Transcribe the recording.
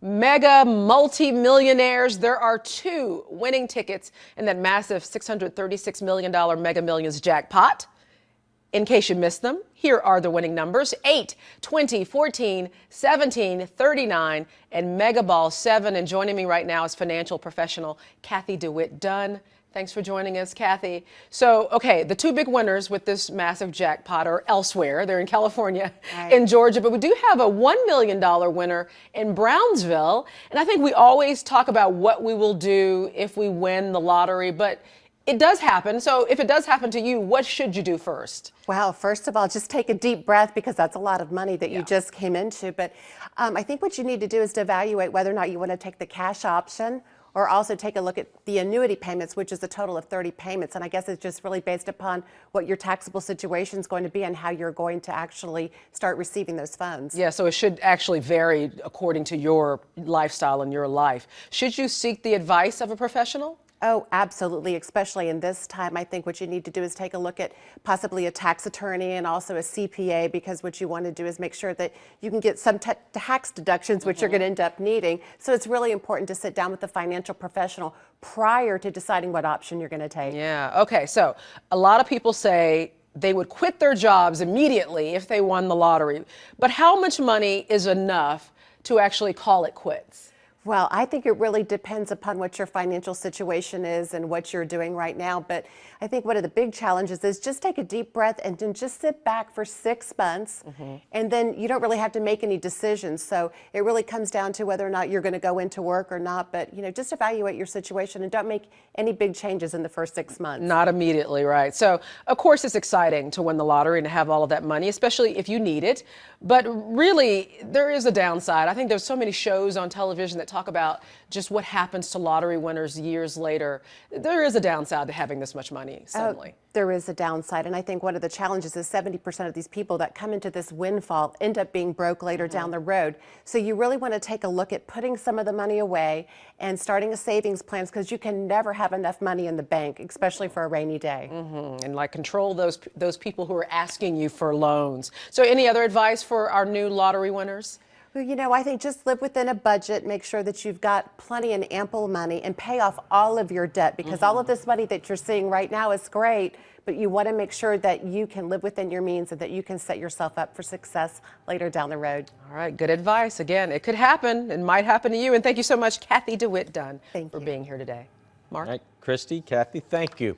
Mega multi-millionaires. There are two winning tickets in that massive $636 million Mega Millions jackpot. In case you missed them, here are the winning numbers: 8, 20, 14, 17, 39, and Mega Ball 7. And joining me right now is financial professional Cathy DeWitt Dunn. Thanks for joining us, Cathy. So, okay, the two big winners with this massive jackpot are elsewhere. They're in California and Georgia, but we do have a $1 million winner in Brownsville. And I think we always talk about what we will do if we win the lottery, but it does happen. So if it does happen to you, what should you do first? Well, first of all, just take a deep breath, because that's a lot of money that you just came into. But I think what you need to do is to evaluate whether or not you want to take the cash option, or also take a look at the annuity payments, which is a total of 30 payments. And I guess it's just really based upon what your taxable situation is going to be and how you're going to actually start receiving those funds. Yeah, so it should actually vary according to your lifestyle and your life. Should you seek the advice of a professional? Oh, absolutely. Especially in this time, I think what you need to do is take a look at possibly a tax attorney and also a CPA, because what you want to do is make sure that you can get some tax deductions, which you're going to end up needing. So it's really important to sit down with a financial professional prior to deciding what option you're going to take. Yeah. Okay. So a lot of people say they would quit their jobs immediately if they won the lottery. But how much money is enough to actually call it quits? Well, I think it really depends upon what your financial situation is and what you're doing right now. But I think one of the big challenges is just take a deep breath and then just sit back for 6 months. And then you don't really have to make any decisions. So it really comes down to whether or not you're going to go into work or not. But, just evaluate your situation and don't make any big changes in the first 6 months. Not immediately, right? So, of course, it's exciting to win the lottery and to have all of that money, especially if you need it. But really, there is a downside. I think there's so many shows on television that talk about just what happens to lottery winners years later. There is a downside to having this much money, suddenly. There is a downside, and I think one of the challenges is 70% of these people that come into this windfall end up being broke later down the road. So you really want to take a look at putting some of the money away and starting a savings plan, because you can never have enough money in the bank, especially for a rainy day. And like control those people who are asking you for loans. So any other advice for our new lottery winners? Well, I think just live within a budget, make sure that you've got plenty and ample money, and pay off all of your debt, because all of this money that you're seeing right now is great, but you want to make sure that you can live within your means and that you can set yourself up for success later down the road. All right, good advice. Again, it could happen. It might happen to you. And thank you so much, Cathy DeWitt Dunn, for being here today. Mark? All right, Christy, Cathy, thank you.